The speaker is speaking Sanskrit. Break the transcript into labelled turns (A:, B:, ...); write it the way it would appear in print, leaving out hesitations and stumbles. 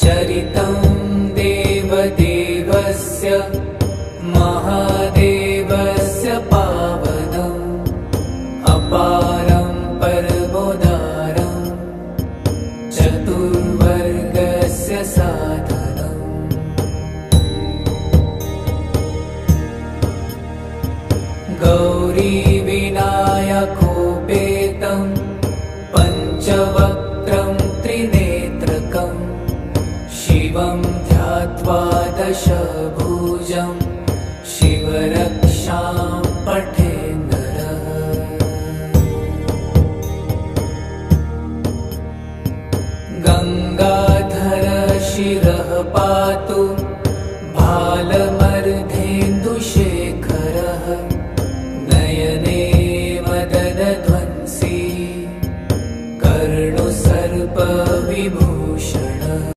A: चरितं देवदेवस्य महादेवस्य पावनम् अपारं परमोदारं चतुर्वर्गस्य साधनम्। गौरीविनायकोपेतं पञ्चवक्त्रं त्रिनेत्रकं शिवं ध्यात्वा दशभुजं शिवरक्षां पठेन्नरः। गङ्गाधर शिरः पातु